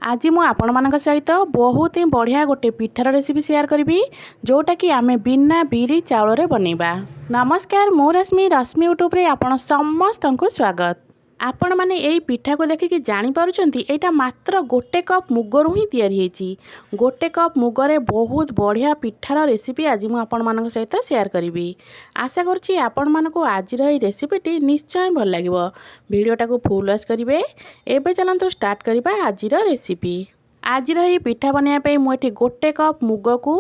आज मु आपण सहित बहुत ही बढ़िया गोटे पिठार रेसिपी शेयर करी जोटा कि आमे बिना बिरी चाउल रे बनैबा। नमस्कार, मु रश्मि यूट्यूब रे आपण समस्त को स्वागत। आपण माने एई पिठा को देखिकी जानी पारुचंती एटा मात्र गोटे कप मुगरु ही तैयारी हेची। गोटे कप मुगरे बहुत बढ़िया पिठार रेसिपी आज मु आपण मानक सहित शेयर करी। आशा करछि आपण मानको आज रही रेसिपीटी निश्चय भल लागिवो। वीडियोटा को फुल वॉच करिवे। एबे चलंतु स्टार्ट करिबा आज रेसिपी। आज रही पिठा बनाइबा मुझे गोटे कप मुग को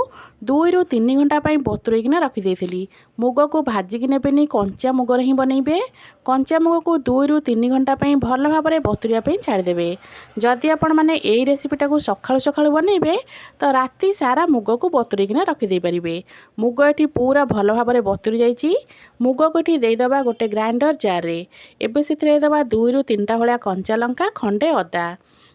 2 ରୁ 3 घंटा बतुरईकिना रखी। मुग को भाजिकी नेबेनी, कंचा मुगर ही बनइबे। कंचा मुग को 2 ରୁ 3 घंटा भल भाव में बतुरिया छाड़देवे। जदि आपण मैंने यही रेसिपीटा को सकाळु सकाळु बनइबे तो राति सारा मुग को बतुरईकिना रखिदे पारिबे। मुग एठी पूरा भल भाव में बतुरी जाइछि। मुग को एठी देदेबा गोटे ग्राइंडर जार रे। एबे सेथिरे देदेबा 2 ରୁ 3टा भलिया कंचा लंका, खंडे अदा।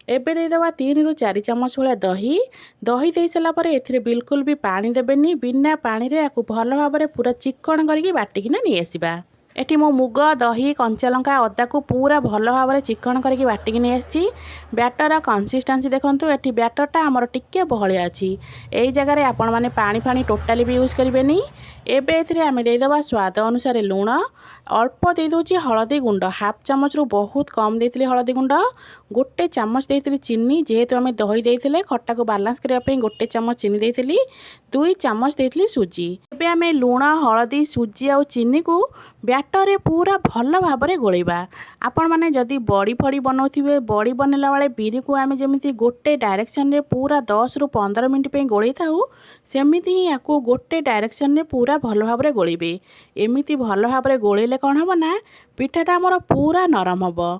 एबे देदेबा 3 ରୁ 4 चामच भाया दही। दही दे सारा पर एथिरे बिल्कुल भी पानी देबेनी। बिना पानी रे याकू भल भाव में पूरा चिकन करके बाटिकिना नहीं आसीबा। एठी मो मुग, दही, कंचा लंका, अदा को पूरा भल भाव में चिकन करके बाटिकी नहीं आसी। बैटर कंसिस्टेंसी देखंतु। एठी बैटरटा हमर टिके बहलिया अछि। एई जगह रे आपण माने पानी फानी टोटाली भी यूज करिवेनी। एबे एथिरे आमे देदेबा स्वाद अनुसार लूण। अल्प दे दोची हळदी गुंड, हाफ चामच रु बहुत कम देथिले हळदी गुंड। गोटे चामच देथिले चीनी, जेहेतु आमे दही देथिले खट्टा को बैलेंस करिया पई गोटे चामच चीनी देथिली। 2 चामच देथिले सुजी। एबे आमे लूण, हळदी, सुजी आ चीनी को बैटर रे पूरा भल भाव में गोलैबा। आपण माने जदि बड़ी फड़ी बनाउथिबे, बड़ी बनेला वाले बिरी को आमे जेमिति गोटे डायरेक्शन रे पूरा 10 ରୁ 15 मिनिट पे गोलै थाउ, सेमिति ही याकू गोटे डायरेक्शन रे पूरा भल भाव में गोलैबे। एमिति भल भाव में गोलैले कौन हबो ना, पिठाटा हमर पूरा नरम हबो।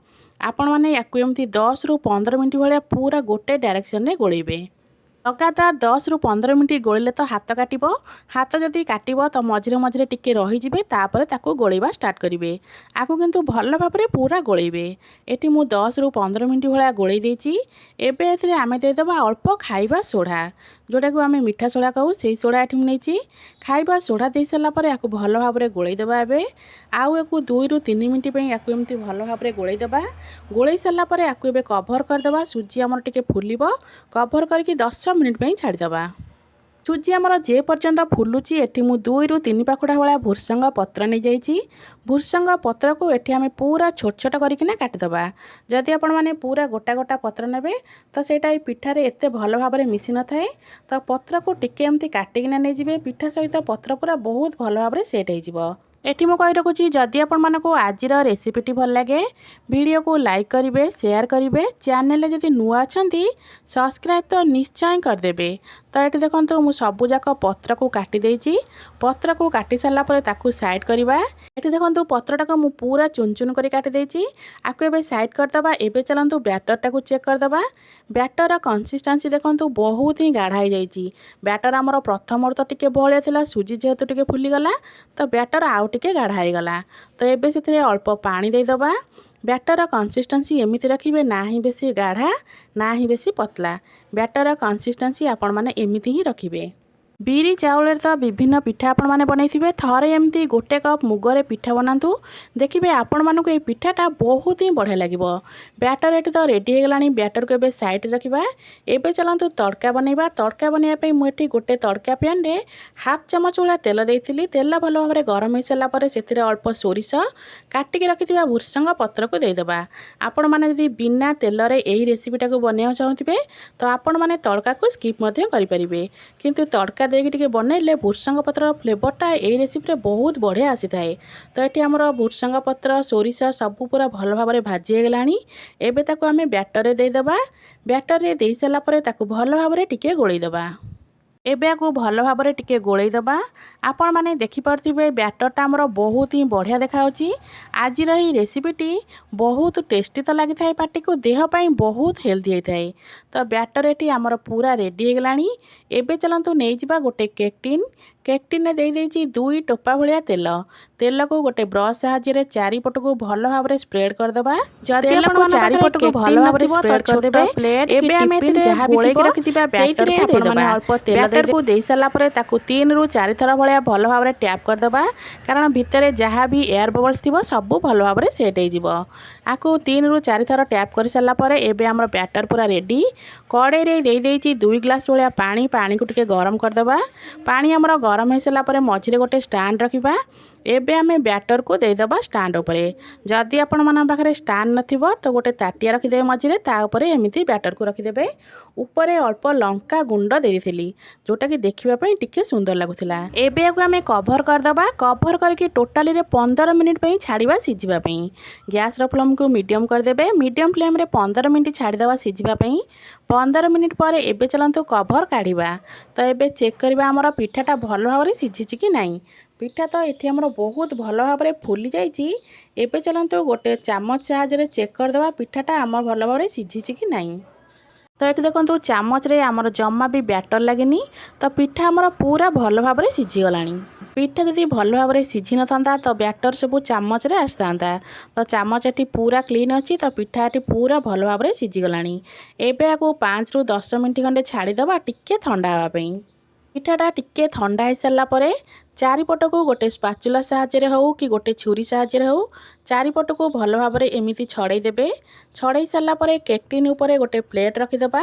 आपण माने याकू एमिति 10 ରୁ 15 मिनिट भलिया पूरा गोटे डायरेक्शन रे गोलैबे। लगातार 10 ରୁ 15 मिनिट गोलिले तो हाथ काटिबो। हाथ जदि काटिबो तो मझिरे मझिरे टिके रही जिबे, तापर ताकू गोलैबा स्टार्ट करिवे। आकू किंतु भल भाव में पूरा गोलैबे। एठी मु 10 ରୁ 15 मिनिट भलिया गोलै देछि। एबे एथिरे आमे दे देबा अल्प खाइबा सोडा, जोटा को आमे मीठा सोडा कहू। सेही सोडा एठी मु नेछि। खाइबा सोडा दे साला पर याकू भल भाव में गोलै देबा। एबे आउ याकू 2 ରୁ 3 मिनिट पे याकू एमति भल भाव में गोलै देबा। गोलै साला पर याकू एबे कवर कर देबा। सुजी हमर टिके फुलिबो, कवर करके 10 मिनिट पे छाड़ीदबा। सुजी आमर जे पर्यंत फुलुची एठी मु 2 ରୁ 3 पाखुड़ा भाया भुर्संग पत्र नहीं जाइछि। भुर्संग पत्र को एठी आमे पूरा छोट छोट करिकिना काटिदबा। जदि आपण माने पूरा गोटा गोटा पत्र नेबे तो सेटा ई पिठारे एते भल भाव में मिसी न थाए। तो पत्र को टिके एमती काटिकिना नै जिवे। पिठा सहित पत्र पूरा बहुत भल भाव में सेट हो जिवो। एठी मु कहि रखुची, जदि आपण मानको आजिर रेसिपीटी भल लगे वीडियो को लाइक करिवे, शेयर करिवे। चैनल जदि नुआ अछंती सब्सक्राइब तो निश्चय कर देबे। तो ये देखो मु सबू जाक पत्र को काटी देछि। पत्र को काटी सारा पर ताकू साइड करवा। ये देखो पत्रटा को मु पूरा चुन चुन कर काटी देछि। आकु एबे साइड करदबा। एबे चलंतु बैटरटा को चेक करदबा। बैटर कंसिस्टेंसी देखो बहुत ही गाढ़ा हो जाइछि। बैटर आमर प्रथम तो टिके बहलिया थिला, सुजी जेहेतु टिके फुली गला तो बैटर आउ टिके गाढ़ा हो गला। तो एबे सेथिरे अल्प पानी दे दबा। बैटर कंसिस्टेंसी एमिति रखिबे, ना ही बेसी गाढ़ा ना ही बेसी पतला। बैटर कंसिस्टेंसी आपण माने एमिति ही रखिबे। बिरी चाउल तो विभिन्न पिठा आपण माने बनैथिबे। थरे एमती गोटे कप मुगरे पिठा बनातु, देखिबे आपण मानको ए पिठाटा बहुत ही बढ़िया लागिबो। बैटर एटी तो रेडी हो गलानी। बैटर को एबे साइड रखिबा। एबे चलंतु तड़का बनैबा। तड़का बनैया पई मु एटी गोटे तड़का पैन रे हाफ चामच वाला तेल देइथिली। तेल भल भाव में गरम हो सारा पर सेथिरे अल्प सोरिष, काटिकी रखिथिबा भुर्संग पत्र को देदेबा। आपण माने जदि बिना तेल रे एही रेसिपीटा को बनाइबा चाहुथिबे तो आपण माने तड़का को स्किप मध्य करि परिबे। किंतु तड़का देकी टिके बनैले भुर्संग पत्र फ्लेवरटा ए रेसिपी बहुत बढ़िया आसी थाए। तो ये आमर भुर्संग पत्र, सोरिष सबू पूरा भल भाव में भाजी गलानी। एबे ताको आमे बैटर रे दे देबा। बैटर रे दे साला परे ताको भल भाव में टिके गोलै देबा। एबे आकु भल भाव में टिके गोलै देबा। आपण माने देखि पारथिबे बैटरटा हमर बहुत ही बढ़िया देखाउची। आज रही रेसिपीटी बहुत टेस्टी तो लगी थाए, पार्टी को देह पाई बहुत हेल्दी होता है। तो बैटर एटी हमर पूरा रेडी हो गलानी। एबे चलंतु नै जिबा गोटे केक टिन। केक टिन ने दे देछि 2 टोपा भलिया तेल। तेल को गोटे ब्रश साहाय्य चारिपट को भल भाव में स्प्रेड कर दबा। जदि आपण चारिपट को भल भाव में स्प्रेड कर देबे, प्लेट एबे आमे एते जहा गोळे के रखितिबा बैटर को आपण माने अल्प तेल बैटर को दे साला परे ताकू 3 ରୁ 4 थर भलिया भल भाव में टैप कर दबा। कारण भितरे जहा भी एयर बबल्स थिबो सब भल भाव में सेट हो जिवो। आपको 3 ରୁ 4 थर टैप कर सारा पर एबे हमर बैटर पूरा रेडी। कड़े रे दे देइची 2 ग्लास वाला पानी। पानी को टिके गरम कर देबा। पानी हमर गरम हो सारा पर मझिरे गोटे स्टैंड रखिबा। एबे आमे बैटर को दे देबा स्टैंड उपरे। जदि आपण मन पाखरे स्टैंड नथिबो तो गोटे ताटिया रखि देबे मझिरे, ता उपरे एमिति बैटर को रखि देबे। ऊपर अल्प लंका गुंड दे देथिली जोटा कि देखिबा पई टिके सुंदर लागुथिला। एबे आको आमे कवर कर देबा। कवर करके टोटली रे 15 मिनिट पई छाड़ीबा सिझिबा पई। गैस रो फ्लेम को मीडियम कर देबे। मीडियम फ्लेम रे 15 मिनिट छाड़ी देबा सिझिबा पई। 15 मिनिट पर एबे चलंतु कवर काढिबा। तो एबे चेक करबा हमर पिठाटा भलो भाबरे सिझिछि कि नाही। पिठा तो ये आमर बहुत भल भाव में फुली जाइए। एबे चलते गोटे चामच साहाय्य चेक करदे पिठाटा आम भल भाव सिझी कि नहीं। तो ये देखो चामच रे आमर जमा भी बैटर लगे तो पिठा आमर पूरा भल भाव में सिझीगला। पिठा जदि भल भाव में सिझी न था तो बैटर सब चामच रे आसता। तो चामच ये पूरा क्लीन अच्छी तो पिठा ये पूरा भल भाव में सिझीगला। एबे आपको 5 ରୁ 10 मिनट खंडे छाड़ीदबा टिके ठंडा हाँवाई। पिठाटा टिके ठंडा हो सारा पर चारिपट को गोटे स्पाचुला साहाय्य हो कि गोटे छुरी साहाय्य हो चारिपट को भल भाव में एमती छड़े देबे। छड़े सारा पर केक्टिन उपरे गोटे प्लेट रखिदबा।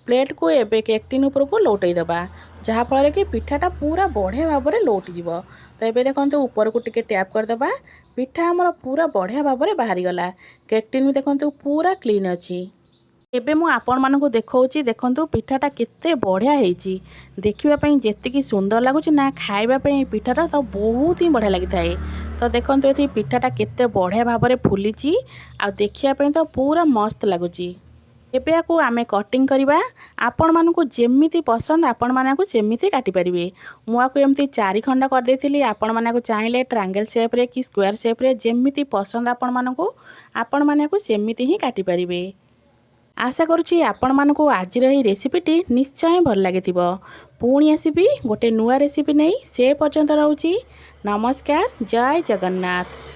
प्लेट को एबे केक्टिन उपर को लौटई दबा जहाँफल कि पिठाटा पूरा बढ़िया भाव में लौटिଯିब। तो ये देखो ऊपर को टिके टैप करदबा। पिठा आमर पूरा बढ़िया भाव में बाहरी गला। केक्टिन भी देखो पूरा क्लीन अच्छी। एबे मु आपण मानकु देखौची देखंतु पिठाटा केते बढ़िया हेची। देखिबा पई जेतिकी सुंदर लागुची ना खाइबा पई पिठाटा तो बहुत ही बढ़िया लागि थाए। तो देखंतु एथि पिठाटा केते बढ़िया भाव में फुलीची आ देखिबा पई तो पूरा मस्त लागुची। एबे आकु आमे कटिंग करिबा। आपण मानकु जेमिति पसंद आपण मानकु सेमिति काटि परिबे। मु आकु एमति 4 खंड कर देथिली। आपण मानकु चाहिले ट्रायंगल शेप रे कि स्क्वायर शेप रे जेमिति पसंद आपण मानकु सेमिति ही काटि परिबे। आशा करुछि आपण मानकु आज रही रेसिपीटी निश्चय भल लागिथिबो। पुणी आसीबी गोटे नुआ रेसिपी नहीं। से पर्यंत रहउछि नमस्कार। जय जगन्नाथ।